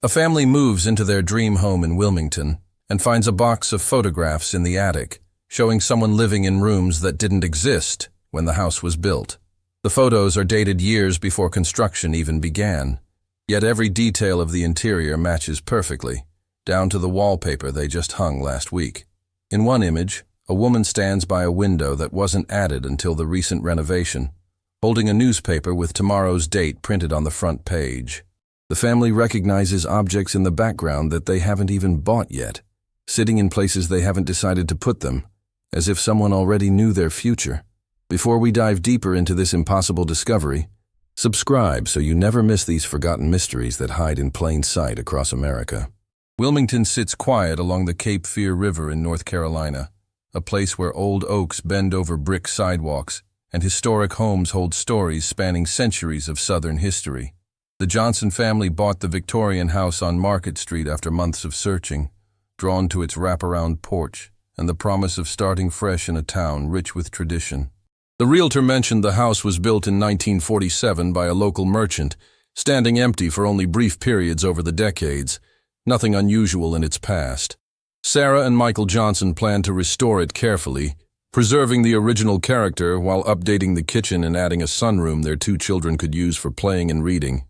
A family moves into their dream home in Wilmington and finds a box of photographs in the attic, showing someone living in rooms that didn't exist when the house was built. The photos are dated years before construction even began, yet every detail of the interior matches perfectly, down to the wallpaper they just hung last week. In one image, a woman stands by a window that wasn't added until the recent renovation, holding a newspaper with tomorrow's date printed on the front page. The family recognizes objects in the background that they haven't even bought yet, sitting in places they haven't decided to put them, as if someone already knew their future. Before we dive deeper into this impossible discovery, subscribe so you never miss these forgotten mysteries that hide in plain sight across America. Wilmington sits quiet along the Cape Fear River in North Carolina, a place where old oaks bend over brick sidewalks and historic homes hold stories spanning centuries of Southern history. The Johnson family bought the Victorian house on Market Street after months of searching, drawn to its wraparound porch and the promise of starting fresh in a town rich with tradition. The realtor mentioned the house was built in 1947 by a local merchant, standing empty for only brief periods over the decades, nothing unusual in its past. Sarah and Michael Johnson planned to restore it carefully, preserving the original character while updating the kitchen and adding a sunroom their two children could use for playing and reading.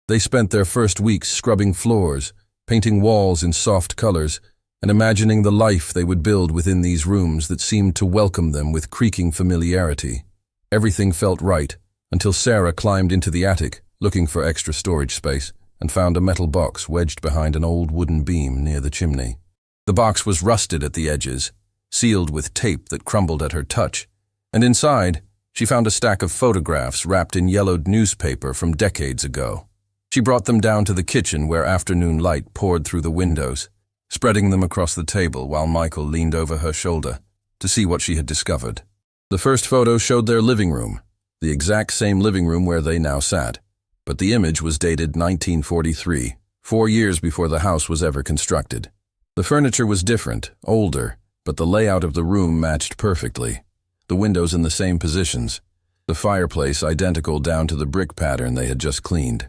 They spent their first weeks scrubbing floors, painting walls in soft colors, and imagining the life they would build within these rooms that seemed to welcome them with creaking familiarity. Everything felt right, until Sarah climbed into the attic, looking for extra storage space, and found a metal box wedged behind an old wooden beam near the chimney. The box was rusted at the edges, sealed with tape that crumbled at her touch, and inside, she found a stack of photographs wrapped in yellowed newspaper from decades ago. She brought them down to the kitchen where afternoon light poured through the windows, spreading them across the table while Michael leaned over her shoulder to see what she had discovered. The first photo showed their living room, the exact same living room where they now sat, but the image was dated 1943, 4 years before the house was ever constructed. The furniture was different, older, but the layout of the room matched perfectly. The windows in the same positions, the fireplace identical down to the brick pattern they had just cleaned.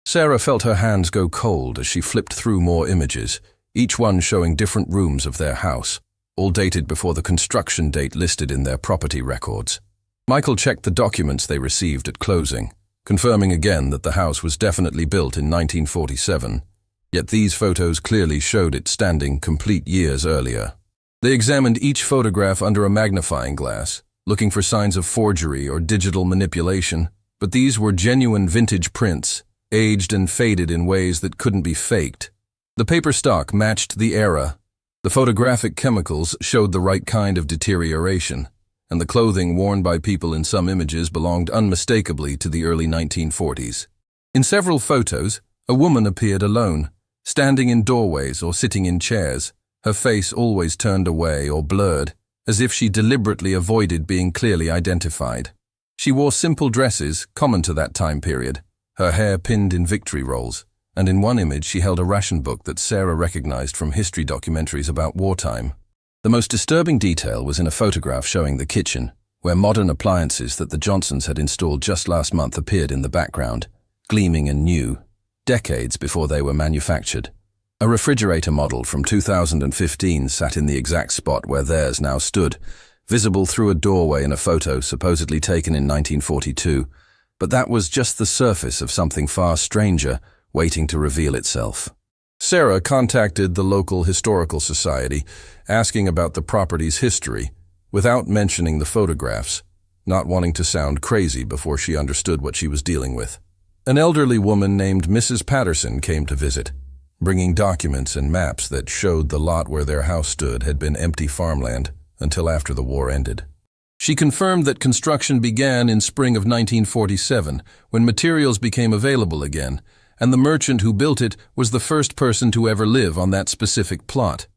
Sarah felt her hands go cold as she flipped through more images, each one showing different rooms of their house, all dated before the construction date listed in their property records. Michael checked the documents they received at closing, confirming again that the house was definitely built in 1947, yet these photos clearly showed it standing complete years earlier. They examined each photograph under a magnifying glass, looking for signs of forgery or digital manipulation, but these were genuine vintage prints, aged and faded in ways that couldn't be faked. The paper stock matched the era. The photographic chemicals showed the right kind of deterioration, and the clothing worn by people in some images belonged unmistakably to the early 1940s. In several photos, a woman appeared alone, standing in doorways or sitting in chairs, her face always turned away or blurred, as if she deliberately avoided being clearly identified. She wore simple dresses common to that time period, her hair pinned in victory rolls, and in one image she held a ration book that Sarah recognized from history documentaries about wartime. The most disturbing detail was in a photograph showing the kitchen, where modern appliances that the Johnsons had installed just last month appeared in the background, gleaming and new, decades before they were manufactured. A refrigerator model from 2015 sat in the exact spot where theirs now stood, visible through a doorway in a photo supposedly taken in 1942, but that was just the surface of something far stranger waiting to reveal itself. Sarah contacted the local historical society, asking about the property's history, without mentioning the photographs, not wanting to sound crazy before she understood what she was dealing with. An elderly woman named Mrs. Patterson came to visit, bringing documents and maps that showed the lot where their house stood had been empty farmland until after the war ended. She confirmed that construction began in spring of 1947, when materials became available again, and the merchant who built it was the first person to ever live on that specific plot.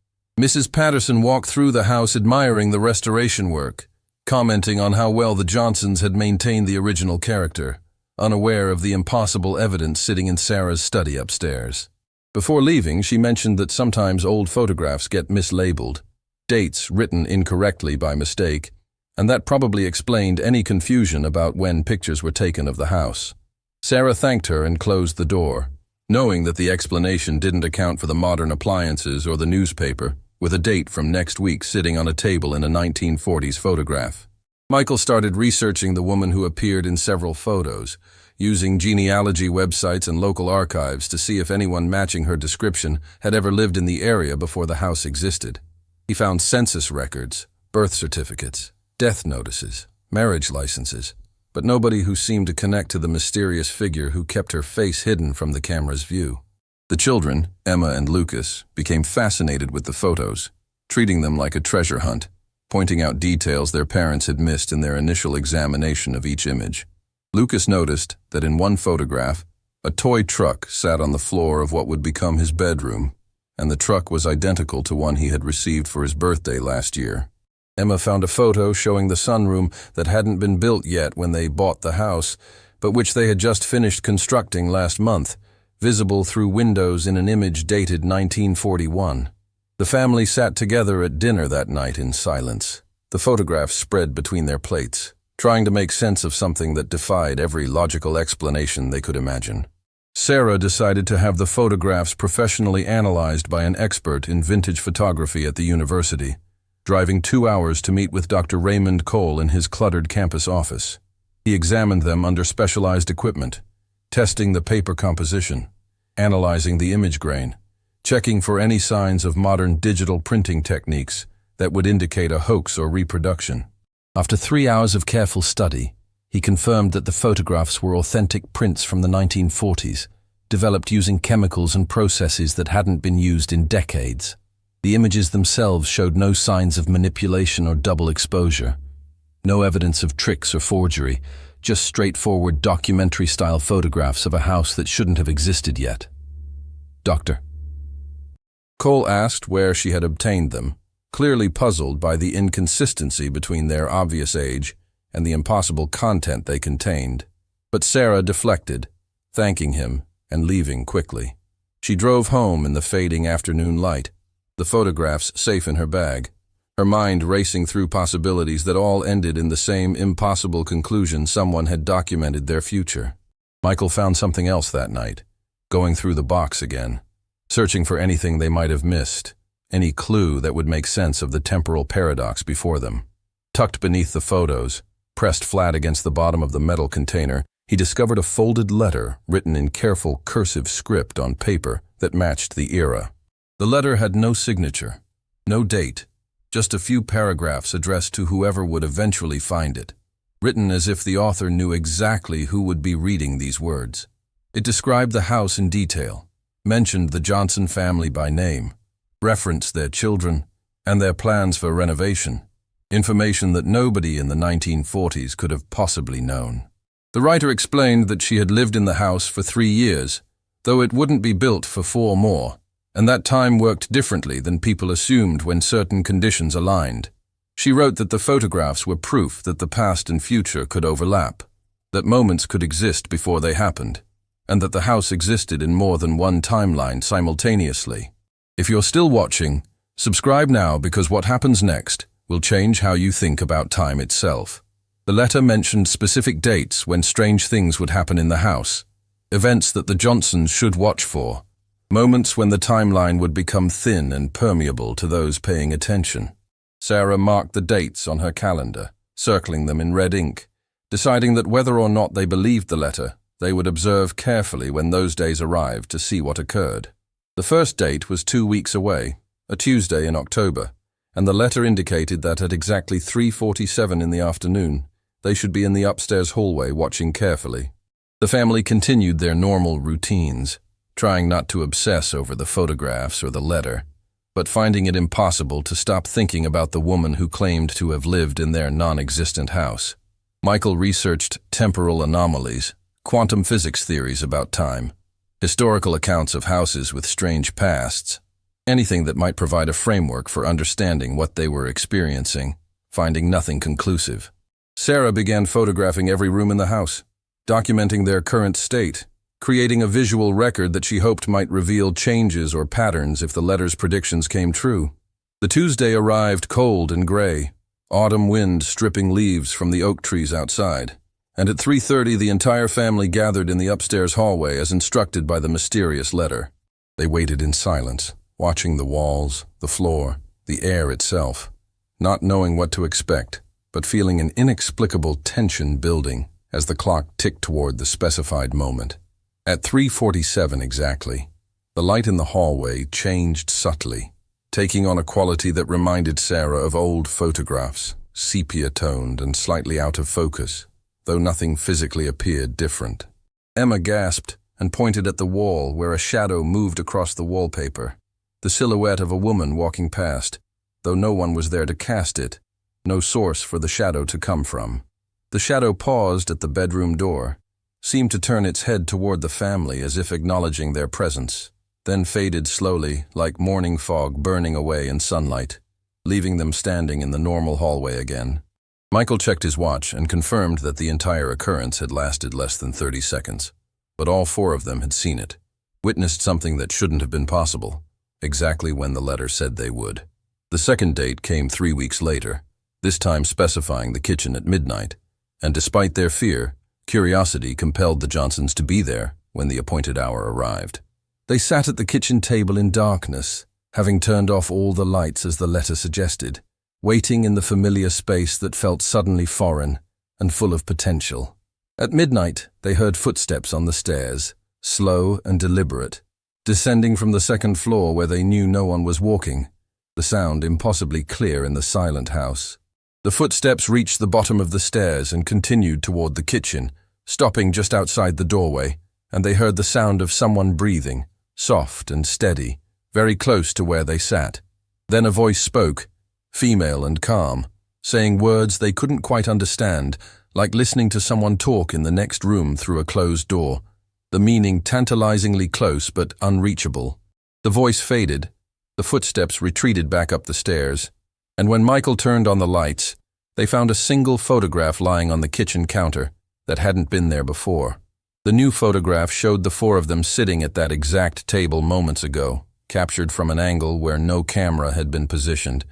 Mrs. Patterson walked through the house admiring the restoration work, commenting on how well the Johnsons had maintained the original character, unaware of the impossible evidence sitting in Sarah's study upstairs. Before leaving, she mentioned that sometimes old photographs get mislabeled, dates written incorrectly by mistake, and that probably explained any confusion about when pictures were taken of the house. Sarah thanked her and closed the door, knowing that the explanation didn't account for the modern appliances or the newspaper, with a date from next week sitting on a table in a 1940s photograph. Michael started researching the woman who appeared in several photos, using genealogy websites and local archives to see if anyone matching her description had ever lived in the area before the house existed. He found census records, birth certificates, death notices, marriage licenses, but nobody who seemed to connect to the mysterious figure who kept her face hidden from the camera's view. The children, Emma and Lucas, became fascinated with the photos, treating them like a treasure hunt, pointing out details their parents had missed in their initial examination of each image. Lucas noticed that in one photograph, a toy truck sat on the floor of what would become his bedroom, and the truck was identical to one he had received for his birthday last year. Emma found a photo showing the sunroom that hadn't been built yet when they bought the house, but which they had just finished constructing last month, visible through windows in an image dated 1941. The family sat together at dinner that night in silence, the photographs spread between their plates, trying to make sense of something that defied every logical explanation they could imagine. Sarah decided to have the photographs professionally analyzed by an expert in vintage photography at the university, driving 2 hours to meet with Dr. Raymond Cole in his cluttered campus office. He examined them under specialized equipment, testing the paper composition, analyzing the image grain, checking for any signs of modern digital printing techniques that would indicate a hoax or reproduction. After 3 hours of careful study, he confirmed that the photographs were authentic prints from the 1940s, developed using chemicals and processes that hadn't been used in decades. The images themselves showed no signs of manipulation or double exposure, no evidence of tricks or forgery, just straightforward documentary-style photographs of a house that shouldn't have existed yet. Doctor. Cole asked where she had obtained them, clearly puzzled by the inconsistency between their obvious age and the impossible content they contained. But Sarah deflected, thanking him and leaving quickly. She drove home in the fading afternoon light, the photographs safe in her bag, her mind racing through possibilities that all ended in the same impossible conclusion: someone had documented their future. Michael found something else that night, going through the box again, searching for anything they might have missed, any clue that would make sense of the temporal paradox before them. Tucked beneath the photos, pressed flat against the bottom of the metal container, he discovered a folded letter written in careful cursive script on paper that matched the era. The letter had no signature, no date, just a few paragraphs addressed to whoever would eventually find it, written as if the author knew exactly who would be reading these words. It described the house in detail, mentioned the Johnson family by name, referenced their children, and their plans for renovation, information that nobody in the 1940s could have possibly known. The writer explained that she had lived in the house for 3 years, though it wouldn't be built for 4 more, and that time worked differently than people assumed when certain conditions aligned. She wrote that the photographs were proof that the past and future could overlap, that moments could exist before they happened, and that the house existed in more than one timeline simultaneously. If you're still watching, subscribe now, because what happens next will change how you think about time itself. The letter mentioned specific dates when strange things would happen in the house, events that the Johnsons should watch for, moments when the timeline would become thin and permeable to those paying attention. Sarah marked the dates on her calendar, circling them in red ink, deciding that whether or not they believed the letter, they would observe carefully when those days arrived to see what occurred. The first date was 2 weeks away, a Tuesday in October, and the letter indicated that at exactly 3:47 in the afternoon, they should be in the upstairs hallway watching carefully. The family continued their normal routines, trying not to obsess over the photographs or the letter, but finding it impossible to stop thinking about the woman who claimed to have lived in their non-existent house. Michael researched temporal anomalies, quantum physics theories about time, historical accounts of houses with strange pasts, anything that might provide a framework for understanding what they were experiencing, finding nothing conclusive. Sarah began photographing every room in the house, documenting their current state, creating a visual record that she hoped might reveal changes or patterns if the letter's predictions came true. The Tuesday arrived cold and gray, autumn wind stripping leaves from the oak trees outside. and at 3:30 the entire family gathered in the upstairs hallway as instructed by the mysterious letter. They waited in silence, watching the walls, the floor, the air itself, not knowing what to expect, but feeling an inexplicable tension building as the clock ticked toward the specified moment. At 3:47 exactly, the light in the hallway changed subtly, taking on a quality that reminded Sarah of old photographs, sepia-toned and slightly out of focus, though nothing physically appeared different. Emma gasped and pointed at the wall where a shadow moved across the wallpaper, the silhouette of a woman walking past, though no one was there to cast it, no source for the shadow to come from. The shadow paused at the bedroom door, seemed to turn its head toward the family as if acknowledging their presence, then faded slowly like morning fog burning away in sunlight, leaving them standing in the normal hallway again. Michael checked his watch and confirmed that the entire occurrence had lasted less than 30 seconds. But all four of them had seen it, witnessed something that shouldn't have been possible, exactly when the letter said they would. The second date came 3 weeks later, this time specifying the kitchen at midnight, and despite their fear, curiosity compelled the Johnsons to be there when the appointed hour arrived. They sat at the kitchen table in darkness, having turned off all the lights as the letter suggested, waiting in the familiar space that felt suddenly foreign and full of potential. At midnight, they heard footsteps on the stairs, slow and deliberate, descending from the second floor where they knew no one was walking, the sound impossibly clear in the silent house. The footsteps reached the bottom of the stairs and continued toward the kitchen, stopping just outside the doorway, and they heard the sound of someone breathing, soft and steady, very close to where they sat. Then a voice spoke, female and calm, saying words they couldn't quite understand, like listening to someone talk in the next room through a closed door, the meaning tantalizingly close but unreachable. The voice faded, the footsteps retreated back up the stairs, and when Michael turned on the lights, they found a single photograph lying on the kitchen counter that hadn't been there before. The new photograph showed the four of them sitting at that exact table moments ago, captured from an angle where no camera had been positioned,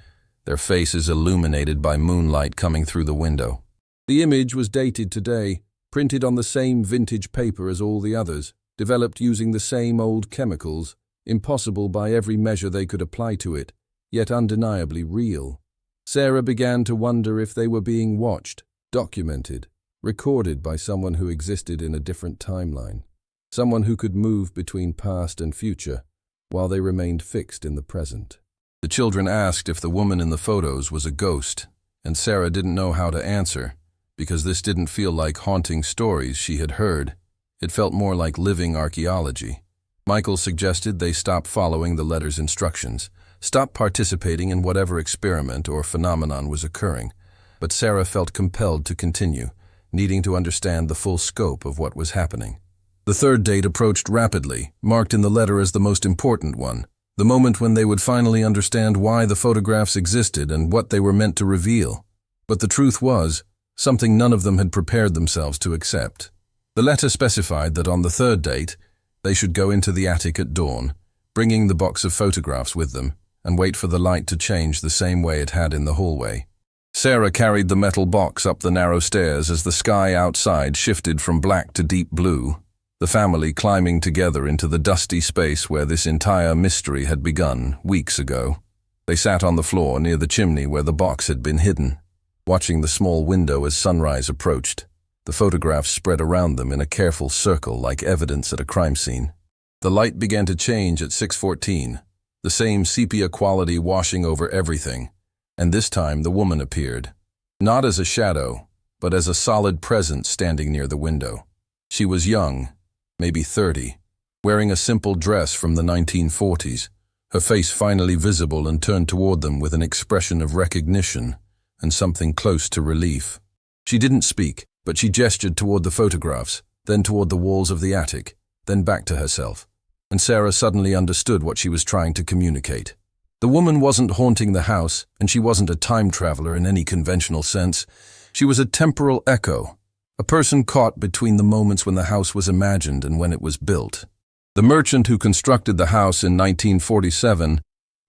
their faces illuminated by moonlight coming through the window. The image was dated today, printed on the same vintage paper as all the others, developed using the same old chemicals, impossible by every measure they could apply to it, yet undeniably real. Sarah began to wonder if they were being watched, documented, recorded by someone who existed in a different timeline, someone who could move between past and future, while they remained fixed in the present. The children asked if the woman in the photos was a ghost, and Sarah didn't know how to answer, because this didn't feel like haunting stories she had heard. It felt more like living archaeology. Michael suggested they stop following the letter's instructions, stop participating in whatever experiment or phenomenon was occurring, but Sarah felt compelled to continue, needing to understand the full scope of what was happening. The third date approached rapidly, marked in the letter as the most important one, the moment when they would finally understand why the photographs existed and what they were meant to reveal. But the truth was, something none of them had prepared themselves to accept. The letter specified that on the third date, they should go into the attic at dawn, bringing the box of photographs with them, and wait for the light to change the same way it had in the hallway. Sarah carried the metal box up the narrow stairs as the sky outside shifted from black to deep blue, the family climbing together into the dusty space where this entire mystery had begun weeks ago. They sat on the floor near the chimney where the box had been hidden, watching the small window as sunrise approached. The photographs spread around them in a careful circle like evidence at a crime scene. The light began to change at 6:14, the same sepia quality washing over everything, and this time the woman appeared, not as a shadow, but as a solid presence standing near the window. She was young, maybe 30, wearing a simple dress from the 1940s, her face finally visible and turned toward them with an expression of recognition and something close to relief. She didn't speak, but she gestured toward the photographs, then toward the walls of the attic, then back to herself, and Sarah suddenly understood what she was trying to communicate. The woman wasn't haunting the house, and she wasn't a time traveler in any conventional sense. She was a temporal echo, a person caught between the moments when the house was imagined and when it was built. The merchant who constructed the house in 1947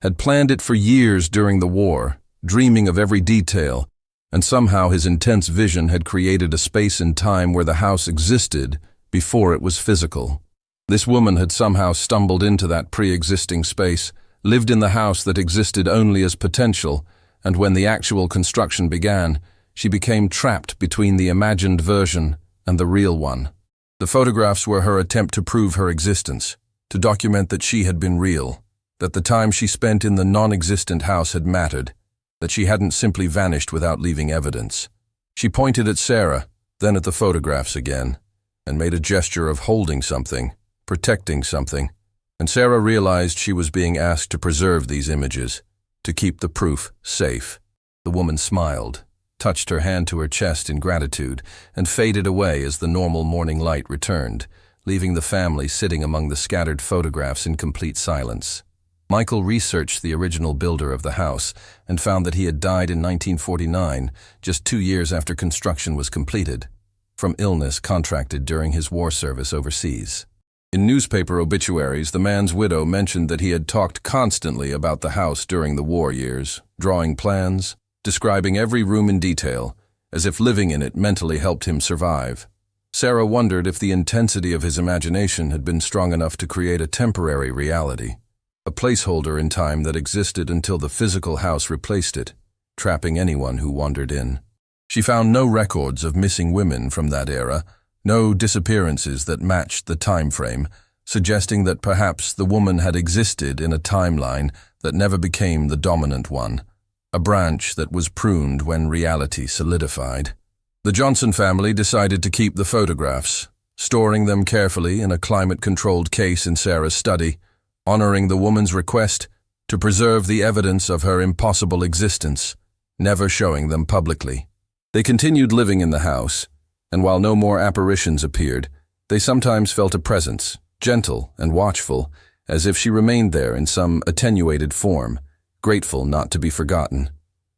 had planned it for years during the war, dreaming of every detail, and somehow his intense vision had created a space and time where the house existed before it was physical. This woman had somehow stumbled into that pre-existing space, lived in the house that existed only as potential, and when the actual construction began, she became trapped between the imagined version and the real one. The photographs were her attempt to prove her existence, to document that she had been real, that the time she spent in the non-existent house had mattered, that she hadn't simply vanished without leaving evidence. She pointed at Sarah, then at the photographs again, and made a gesture of holding something, protecting something, and Sarah realized she was being asked to preserve these images, to keep the proof safe. The woman smiled, touched her hand to her chest in gratitude, and faded away as the normal morning light returned, leaving the family sitting among the scattered photographs in complete silence. Michael researched the original builder of the house and found that he had died in 1949, just 2 years after construction was completed, from illness contracted during his war service overseas. In newspaper obituaries, the man's widow mentioned that he had talked constantly about the house during the war years, drawing plans, describing every room in detail, as if living in it mentally helped him survive. Sarah wondered if the intensity of his imagination had been strong enough to create a temporary reality, a placeholder in time that existed until the physical house replaced it, trapping anyone who wandered in. She found no records of missing women from that era, no disappearances that matched the time frame, suggesting that perhaps the woman had existed in a timeline that never became the dominant one, a branch that was pruned when reality solidified. The Johnson family decided to keep the photographs, storing them carefully in a climate-controlled case in Sarah's study, honoring the woman's request to preserve the evidence of her impossible existence, never showing them publicly. They continued living in the house, and while no more apparitions appeared, they sometimes felt a presence, gentle and watchful, as if she remained there in some attenuated form, grateful not to be forgotten.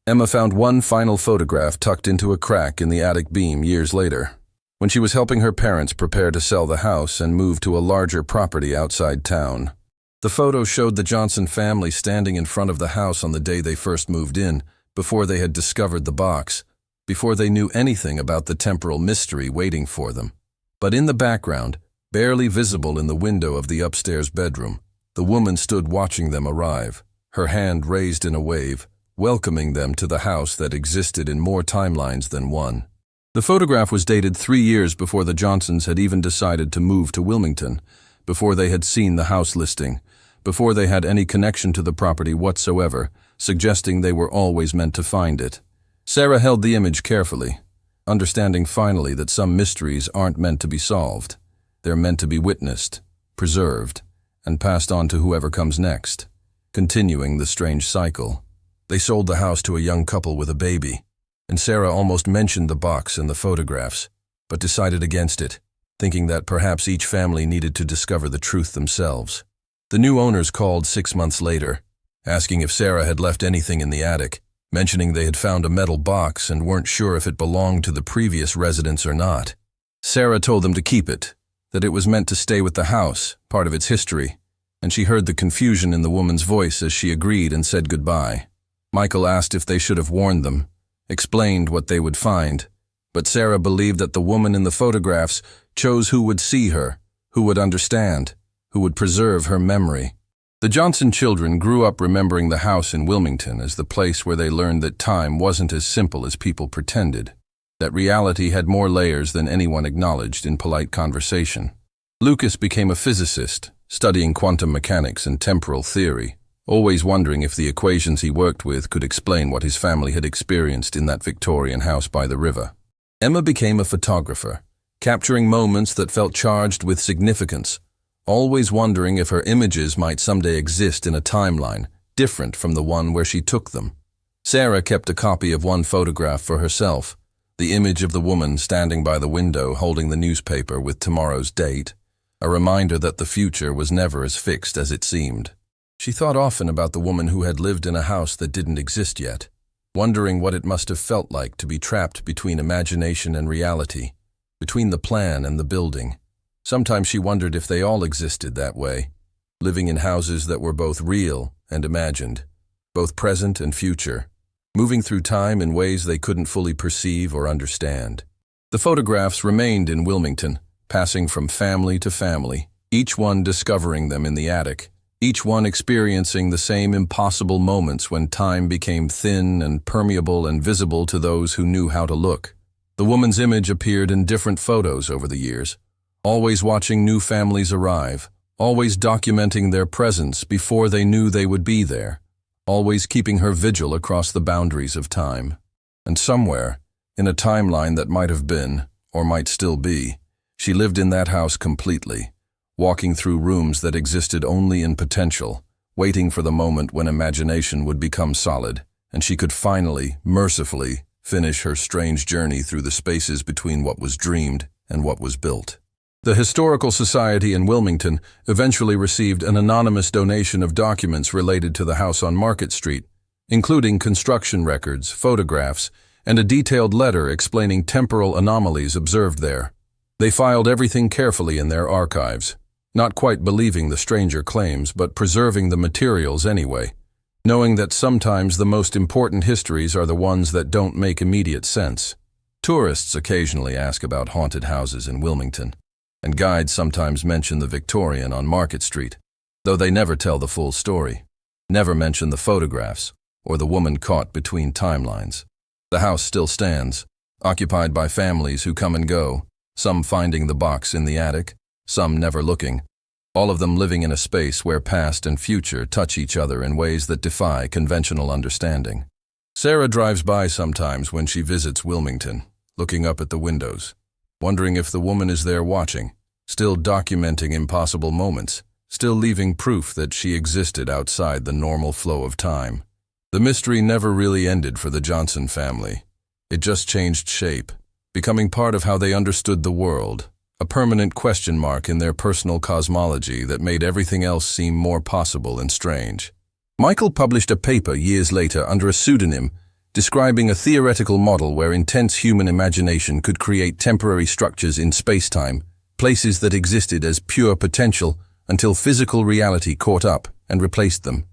Emma found one final photograph tucked into a crack in the attic beam years later, when she was helping her parents prepare to sell the house and move to a larger property outside town. The photo showed the Johnson family standing in front of the house on the day they first moved in, before they had discovered the box, before they knew anything about the temporal mystery waiting for them. But in the background, barely visible in the window of the upstairs bedroom, the woman stood watching them arrive, her hand raised in a wave, welcoming them to the house that existed in more timelines than one. The photograph was dated 3 years before the Johnsons had even decided to move to Wilmington, before they had seen the house listing, before they had any connection to the property whatsoever, suggesting they were always meant to find it. Sarah held the image carefully, understanding finally that some mysteries aren't meant to be solved. They're meant to be witnessed, preserved, and passed on to whoever comes next, continuing the strange cycle. They sold the house to a young couple with a baby, and Sarah almost mentioned the box and the photographs, but decided against it, thinking that perhaps each family needed to discover the truth themselves. The new owners called 6 months later, asking if Sarah had left anything in the attic, mentioning they had found a metal box and weren't sure if it belonged to the previous residents or not. Sarah told them to keep it, that it was meant to stay with the house, part of its history, and she heard the confusion in the woman's voice as she agreed and said goodbye. Michael asked if they should have warned them, explained what they would find, but Sarah believed that the woman in the photographs chose who would see her, who would understand, who would preserve her memory. The Johnson children grew up remembering the house in Wilmington as the place where they learned that time wasn't as simple as people pretended, that reality had more layers than anyone acknowledged in polite conversation. Lucas became a physicist, studying quantum mechanics and temporal theory, always wondering if the equations he worked with could explain what his family had experienced in that Victorian house by the river. Emma became a photographer, capturing moments that felt charged with significance, always wondering if her images might someday exist in a timeline different from the one where she took them. Sarah kept a copy of one photograph for herself, the image of the woman standing by the window holding the newspaper with tomorrow's date, a reminder that the future was never as fixed as it seemed. She thought often about the woman who had lived in a house that didn't exist yet, wondering what it must have felt like to be trapped between imagination and reality, between the plan and the building. Sometimes she wondered if they all existed that way, living in houses that were both real and imagined, both present and future, moving through time in ways they couldn't fully perceive or understand. The photographs remained in Wilmington, passing from family to family, each one discovering them in the attic, each one experiencing the same impossible moments when time became thin and permeable and visible to those who knew how to look. The woman's image appeared in different photos over the years, always watching new families arrive, always documenting their presence before they knew they would be there, always keeping her vigil across the boundaries of time. And somewhere, in a timeline that might have been, or might still be, she lived in that house completely, walking through rooms that existed only in potential, waiting for the moment when imagination would become solid, and she could finally, mercifully, finish her strange journey through the spaces between what was dreamed and what was built. The Historical Society in Wilmington eventually received an anonymous donation of documents related to the house on Market Street, including construction records, photographs, and a detailed letter explaining temporal anomalies observed there. They filed everything carefully in their archives, not quite believing the stranger claims, but preserving the materials anyway, knowing that sometimes the most important histories are the ones that don't make immediate sense. Tourists occasionally ask about haunted houses in Wilmington, and guides sometimes mention the Victorian on Market Street, though they never tell the full story, never mention the photographs or the woman caught between timelines. The house still stands, occupied by families who come and go, some finding the box in the attic, some never looking, all of them living in a space where past and future touch each other in ways that defy conventional understanding. Sarah drives by sometimes when she visits Wilmington, looking up at the windows, wondering if the woman is there watching, still documenting impossible moments, still leaving proof that she existed outside the normal flow of time. The mystery never really ended for the Johnson family. It just changed shape, becoming part of how they understood the world, a permanent question mark in their personal cosmology that made everything else seem more possible and strange. Michael published a paper years later under a pseudonym describing a theoretical model where intense human imagination could create temporary structures in space-time, places that existed as pure potential until physical reality caught up and replaced them.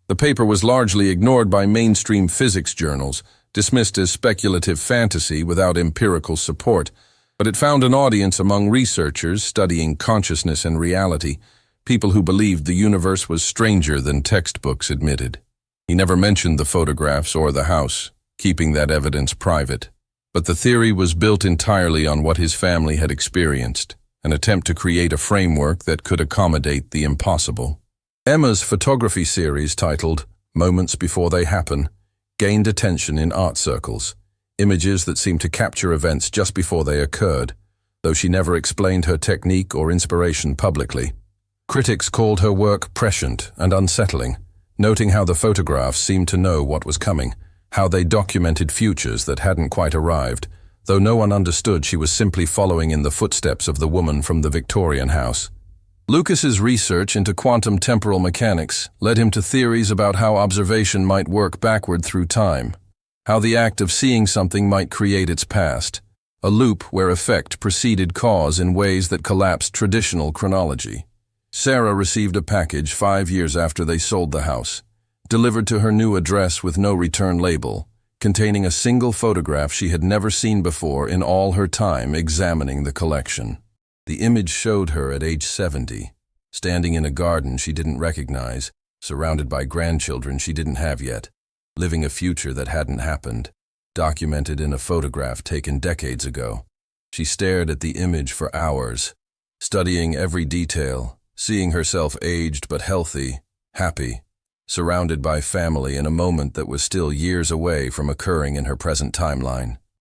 The paper was largely ignored by mainstream physics journals, dismissed as speculative fantasy without empirical support, but it found an audience among researchers studying consciousness and reality, people who believed the universe was stranger than textbooks admitted. He never mentioned the photographs or the house, keeping that evidence private. But the theory was built entirely on what his family had experienced, an attempt to create a framework that could accommodate the impossible. Emma's photography series titled Moments Before They Happen gained attention in art circles, images that seemed to capture events just before they occurred, though she never explained her technique or inspiration publicly. Critics called her work prescient and unsettling, noting how the photographs seemed to know what was coming, how they documented futures that hadn't quite arrived, though no one understood she was simply following in the footsteps of the woman from the Victorian house. Lucas's research into quantum temporal mechanics led him to theories about how observation might work backward through time, how the act of seeing something might create its past, a loop where effect preceded cause in ways that collapsed traditional chronology. Sarah received a package 5 years after they sold the house, delivered to her new address with no return label, containing a single photograph she had never seen before in all her time examining the collection. The image showed her at age 70, standing in a garden she didn't recognize, surrounded by grandchildren she didn't have yet, living a future that hadn't happened, documented in a photograph taken decades ago. She stared at the image for hours, studying every detail, seeing herself aged but healthy, happy, surrounded by family in a moment that was still years away from occurring in her present timeline.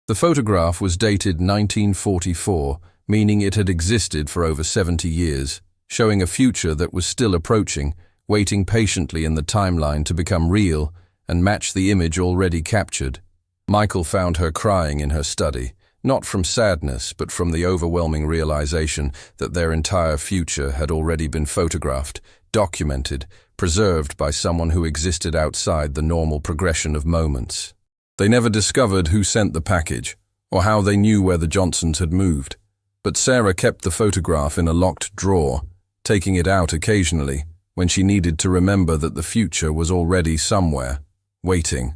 The photograph was dated 1944, meaning it had existed for over 70 years, showing a future that was still approaching, waiting patiently in the timeline to become real and match the image already captured. Michael found her crying in her study, not from sadness, but from the overwhelming realization that their entire future had already been photographed, documented, preserved by someone who existed outside the normal progression of moments. They never discovered who sent the package, or how they knew where the Johnsons had moved. But Sarah kept the photograph in a locked drawer, taking it out occasionally when she needed to remember that the future was already somewhere, waiting.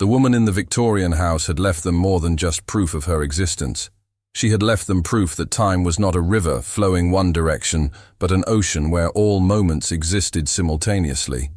The woman in the Victorian house had left them more than just proof of her existence. She had left them proof that time was not a river flowing one direction, but an ocean where all moments existed simultaneously,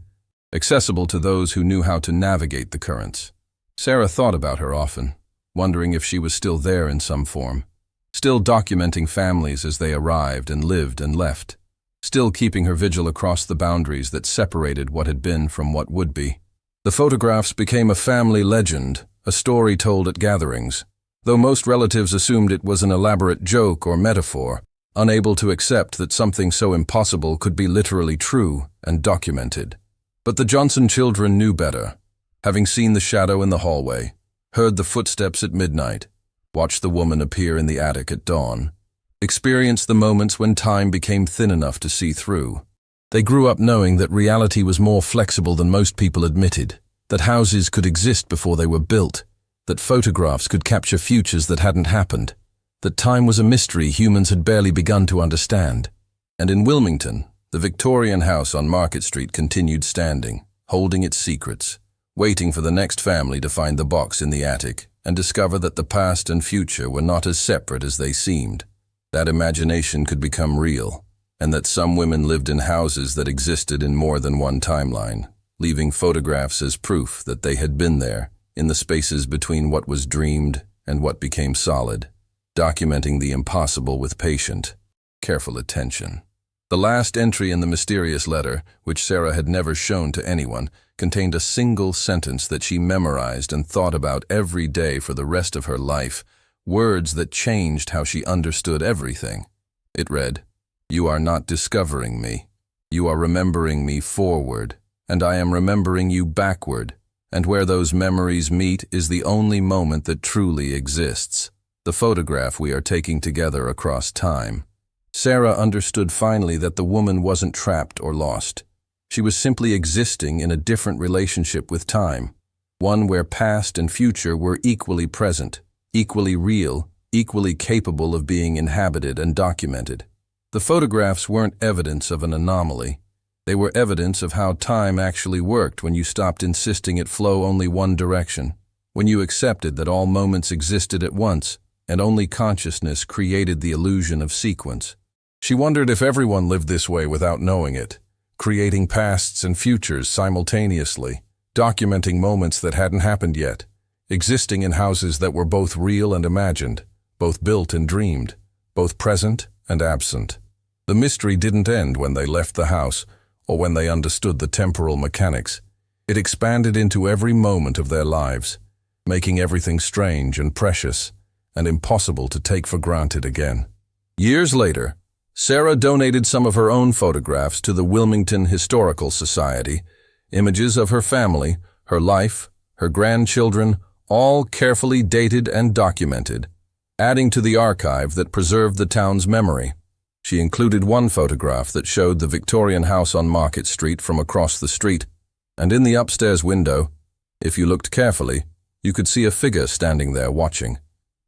accessible to those who knew how to navigate the currents. Sarah thought about her often, wondering if she was still there in some form, still documenting families as they arrived and lived and left, still keeping her vigil across the boundaries that separated what had been from what would be. The photographs became a family legend, a story told at gatherings, though most relatives assumed it was an elaborate joke or metaphor, unable to accept that something so impossible could be literally true and documented. But the Johnson children knew better, having seen the shadow in the hallway, heard the footsteps at midnight, watched the woman appear in the attic at dawn, experienced the moments when time became thin enough to see through. They grew up knowing that reality was more flexible than most people admitted, that houses could exist before they were built, that photographs could capture futures that hadn't happened, that time was a mystery humans had barely begun to understand. And in Wilmington, the Victorian house on Market Street continued standing, holding its secrets, waiting for the next family to find the box in the attic and discover that the past and future were not as separate as they seemed, that imagination could become real, and that some women lived in houses that existed in more than one timeline, leaving photographs as proof that they had been there, in the spaces between what was dreamed and what became solid, documenting the impossible with patient, careful attention. The last entry in the mysterious letter, which Sarah had never shown to anyone, contained a single sentence that she memorized and thought about every day for the rest of her life, words that changed how she understood everything. It read, "You are not discovering me. You are remembering me forward, and I am remembering you backward. And where those memories meet is the only moment that truly exists, the photograph we are taking together across time." Sarah understood finally that the woman wasn't trapped or lost. She was simply existing in a different relationship with time, one where past and future were equally present, equally real, equally capable of being inhabited and documented. The photographs weren't evidence of an anomaly. They were evidence of how time actually worked when you stopped insisting it flow only one direction, when you accepted that all moments existed at once, and only consciousness created the illusion of sequence. She wondered if everyone lived this way without knowing it, creating pasts and futures simultaneously, documenting moments that hadn't happened yet, existing in houses that were both real and imagined, both built and dreamed, both present and absent. The mystery didn't end when they left the house, or when they understood the temporal mechanics. It expanded into every moment of their lives, making everything strange and precious, and impossible to take for granted again. Years later, Sarah donated some of her own photographs to the Wilmington Historical Society, images of her family, her life, her grandchildren, all carefully dated and documented, adding to the archive that preserved the town's memory. She included one photograph that showed the Victorian house on Market Street from across the street, and in the upstairs window, if you looked carefully, you could see a figure standing there watching,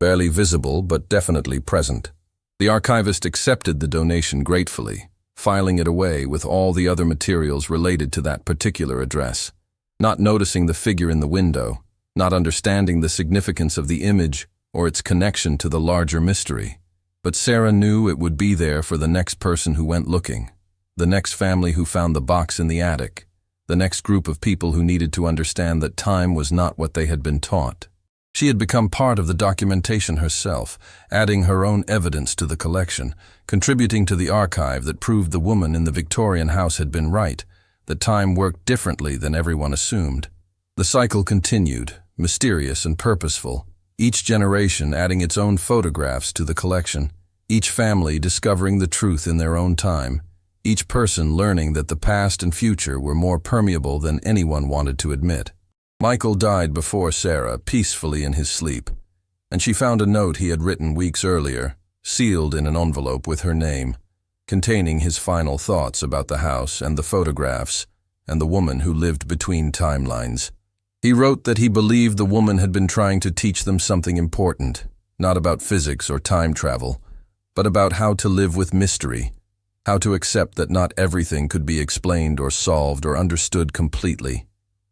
barely visible but definitely present. The archivist accepted the donation gratefully, filing it away with all the other materials related to that particular address, not noticing the figure in the window, not understanding the significance of the image or its connection to the larger mystery. But Sarah knew it would be there for the next person who went looking, the next family who found the box in the attic, the next group of people who needed to understand that time was not what they had been taught. She had become part of the documentation herself, adding her own evidence to the collection, contributing to the archive that proved the woman in the Victorian house had been right, that time worked differently than everyone assumed. The cycle continued, mysterious and purposeful, each generation adding its own photographs to the collection, each family discovering the truth in their own time, each person learning that the past and future were more permeable than anyone wanted to admit. Michael died before Sarah, peacefully in his sleep, and she found a note he had written weeks earlier, sealed in an envelope with her name, containing his final thoughts about the house and the photographs and the woman who lived between timelines. He wrote that he believed the woman had been trying to teach them something important, not about physics or time travel, but about how to live with mystery, how to accept that not everything could be explained or solved or understood completely.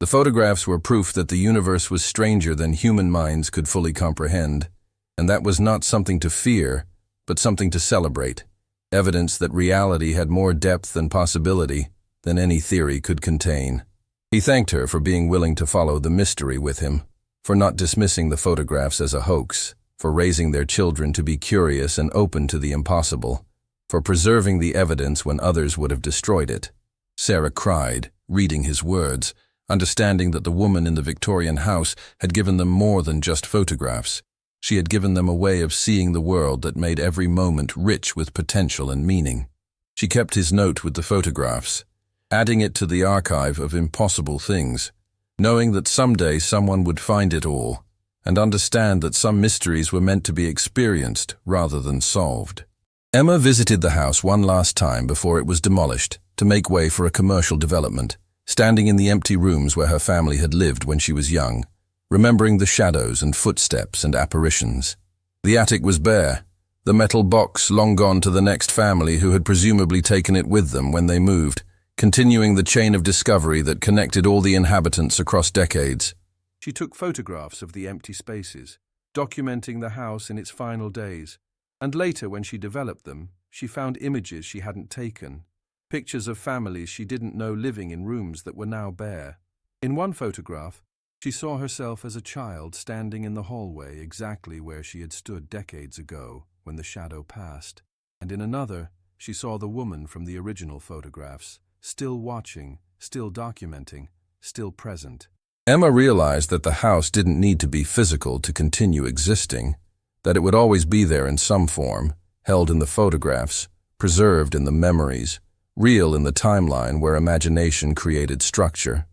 The photographs were proof that the universe was stranger than human minds could fully comprehend, and that was not something to fear, but something to celebrate, evidence that reality had more depth and possibility than any theory could contain. He thanked her for being willing to follow the mystery with him, for not dismissing the photographs as a hoax, for raising their children to be curious and open to the impossible, for preserving the evidence when others would have destroyed it. Sarah cried, reading his words, understanding that the woman in the Victorian house had given them more than just photographs. She had given them a way of seeing the world that made every moment rich with potential and meaning. She kept his note with the photographs, adding it to the archive of impossible things, knowing that someday someone would find it all, and understand that some mysteries were meant to be experienced rather than solved. Emma visited the house one last time before it was demolished to make way for a commercial development, standing in the empty rooms where her family had lived when she was young, remembering the shadows and footsteps and apparitions. The attic was bare, the metal box long gone to the next family who had presumably taken it with them when they moved, continuing the chain of discovery that connected all the inhabitants across decades. She took photographs of the empty spaces, documenting the house in its final days, and later when she developed them, she found images she hadn't taken, pictures of families she didn't know living in rooms that were now bare. In one photograph, she saw herself as a child standing in the hallway exactly where she had stood decades ago when the shadow passed, and in another, she saw the woman from the original photographs, still watching, still documenting, still present. Emma realized that the house didn't need to be physical to continue existing, that it would always be there in some form, held in the photographs, preserved in the memories, real in the timeline where imagination created structure.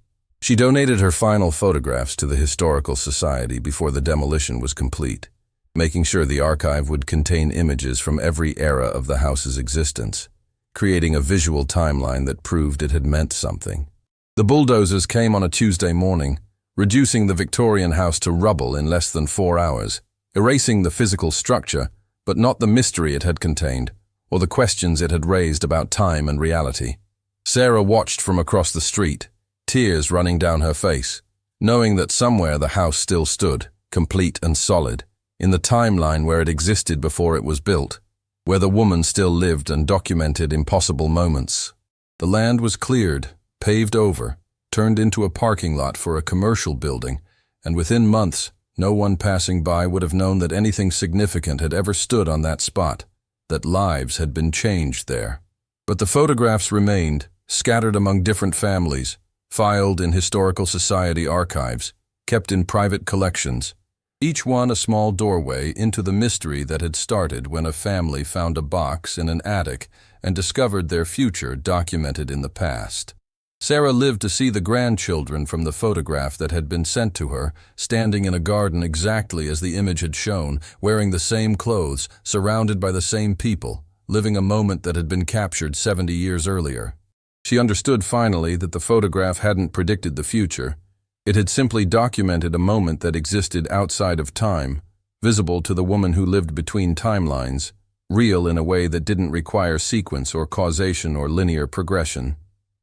She donated her final photographs to the Historical Society before the demolition was complete, making sure the archive would contain images from every era of the house's existence, creating a visual timeline that proved it had meant something. The bulldozers came on a Tuesday morning, reducing the Victorian house to rubble in less than 4 hours, erasing the physical structure, but not the mystery it had contained, or the questions it had raised about time and reality. Sarah watched from across the street, tears running down her face, knowing that somewhere the house still stood, complete and solid, in the timeline where it existed before it was built, where the woman still lived and documented impossible moments. The land was cleared, paved over, turned into a parking lot for a commercial building, and within months, no one passing by would have known that anything significant had ever stood on that spot, that lives had been changed there. But the photographs remained, scattered among different families, filed in Historical Society archives, kept in private collections, each one a small doorway into the mystery that had started when a family found a box in an attic and discovered their future documented in the past. Sarah lived to see the grandchildren from the photograph that had been sent to her, standing in a garden exactly as the image had shown, wearing the same clothes, surrounded by the same people, living a moment that had been captured 70 years earlier. She understood finally that the photograph hadn't predicted the future. It had simply documented a moment that existed outside of time, visible to the woman who lived between timelines, real in a way that didn't require sequence or causation or linear progression.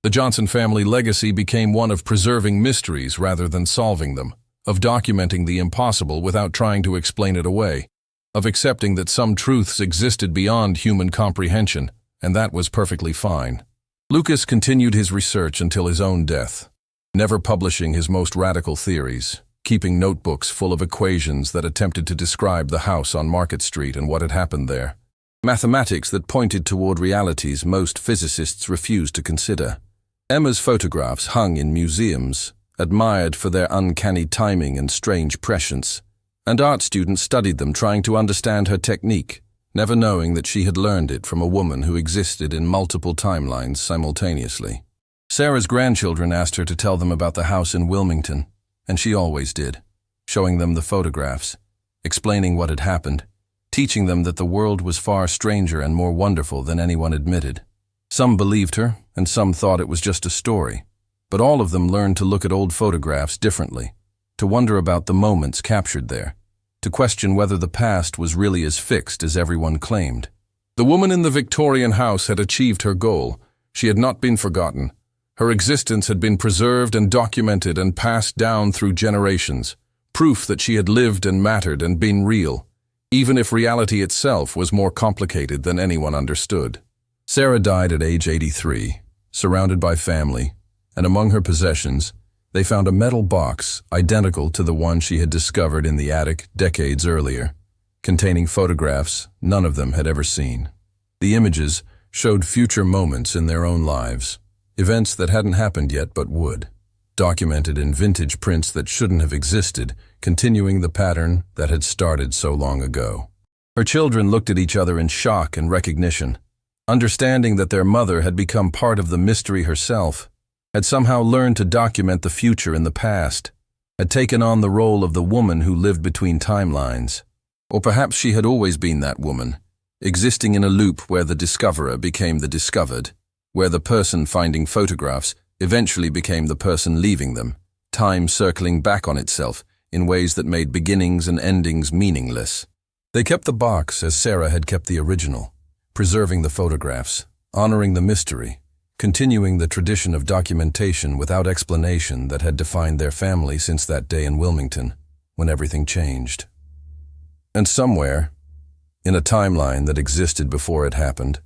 The Johnson family legacy became one of preserving mysteries rather than solving them, of documenting the impossible without trying to explain it away, of accepting that some truths existed beyond human comprehension, and that was perfectly fine. Lucas continued his research until his own death, never publishing his most radical theories, keeping notebooks full of equations that attempted to describe the house on Market Street and what had happened there, mathematics that pointed toward realities most physicists refused to consider. Emma's photographs hung in museums, admired for their uncanny timing and strange prescience, and art students studied them trying to understand her technique, never knowing that she had learned it from a woman who existed in multiple timelines simultaneously. Sarah's grandchildren asked her to tell them about the house in Wilmington, and she always did, showing them the photographs, explaining what had happened, teaching them that the world was far stranger and more wonderful than anyone admitted. Some believed her, and some thought it was just a story, but all of them learned to look at old photographs differently, to wonder about the moments captured there, to question whether the past was really as fixed as everyone claimed. The woman in the Victorian house had achieved her goal. She had not been forgotten. Her existence had been preserved and documented and passed down through generations, proof that she had lived and mattered and been real, even if reality itself was more complicated than anyone understood. Sarah died at age 83, surrounded by family, and among her possessions, they found a metal box identical to the one she had discovered in the attic decades earlier, containing photographs none of them had ever seen. The images showed future moments in their own lives, events that hadn't happened yet but would, documented in vintage prints that shouldn't have existed, continuing the pattern that had started so long ago. Her children looked at each other in shock and recognition, understanding that their mother had become part of the mystery herself, had somehow learned to document the future in the past, had taken on the role of the woman who lived between timelines. Or perhaps she had always been that woman, existing in a loop where the discoverer became the discovered, where the person finding photographs eventually became the person leaving them, time circling back on itself in ways that made beginnings and endings meaningless. They kept the box as Sarah had kept the original, preserving the photographs, honoring the mystery, continuing the tradition of documentation without explanation that had defined their family since that day in Wilmington, when everything changed. And somewhere, in a timeline that existed before it happened,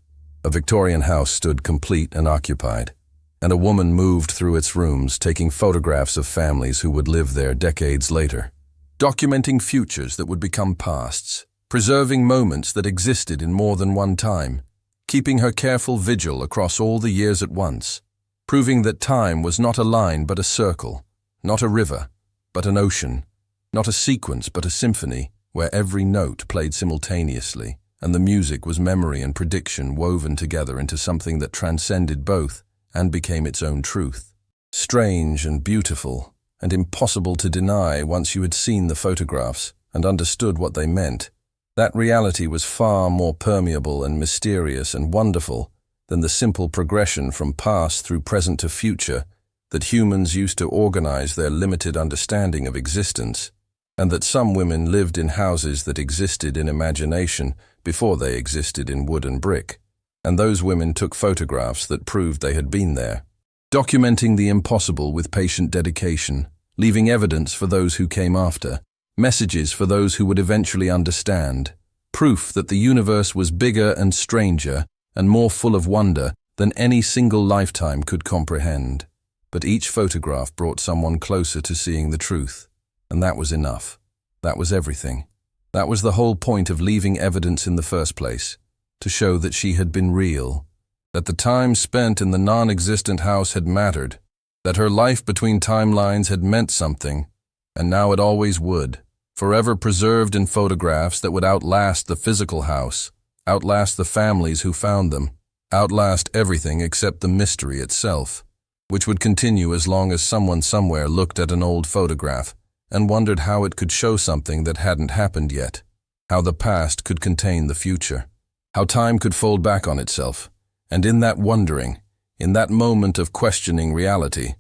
a Victorian house stood complete and occupied, and a woman moved through its rooms taking photographs of families who would live there decades later, documenting futures that would become pasts, preserving moments that existed in more than one time, keeping her careful vigil across all the years at once, proving that time was not a line but a circle, not a river, but an ocean, not a sequence but a symphony where every note played simultaneously, and the music was memory and prediction woven together into something that transcended both and became its own truth. Strange and beautiful, and impossible to deny once you had seen the photographs and understood what they meant. That reality was far more permeable and mysterious and wonderful than the simple progression from past through present to future that humans used to organize their limited understanding of existence, and that some women lived in houses that existed in imagination before they existed in wood and brick, and those women took photographs that proved they had been there, documenting the impossible with patient dedication, leaving evidence for those who came after, messages for those who would eventually understand, proof that the universe was bigger and stranger and more full of wonder than any single lifetime could comprehend. But each photograph brought someone closer to seeing the truth, and that was enough. That was everything. That was the whole point of leaving evidence in the first place, to show that she had been real, that the time spent in the non-existent house had mattered, that her life between timelines had meant something, and now it always would, forever preserved in photographs that would outlast the physical house, outlast the families who found them, outlast everything except the mystery itself, which would continue as long as someone somewhere looked at an old photograph and wondered how it could show something that hadn't happened yet, how the past could contain the future, how time could fold back on itself, and in that wondering, in that moment of questioning reality,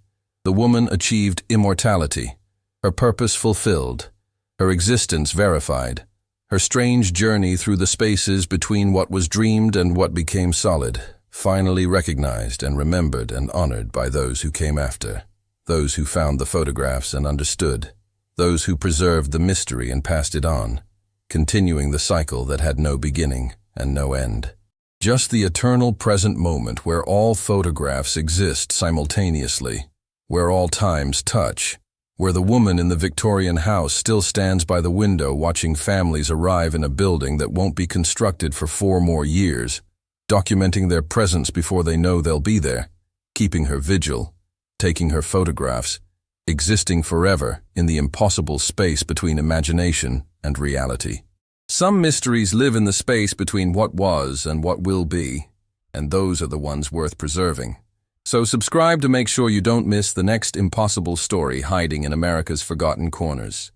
the woman achieved immortality, her purpose fulfilled, her existence verified, her strange journey through the spaces between what was dreamed and what became solid, finally recognized and remembered and honored by those who came after, those who found the photographs and understood, those who preserved the mystery and passed it on, continuing the cycle that had no beginning and no end. Just the eternal present moment where all photographs exist simultaneously, where all times touch, where the woman in the Victorian house still stands by the window watching families arrive in a building that won't be constructed for 4 more years, documenting their presence before they know they'll be there, keeping her vigil, taking her photographs, existing forever in the impossible space between imagination and reality. Some mysteries live in the space between what was and what will be, and those are the ones worth preserving. So subscribe to make sure you don't miss the next impossible story hiding in America's forgotten corners.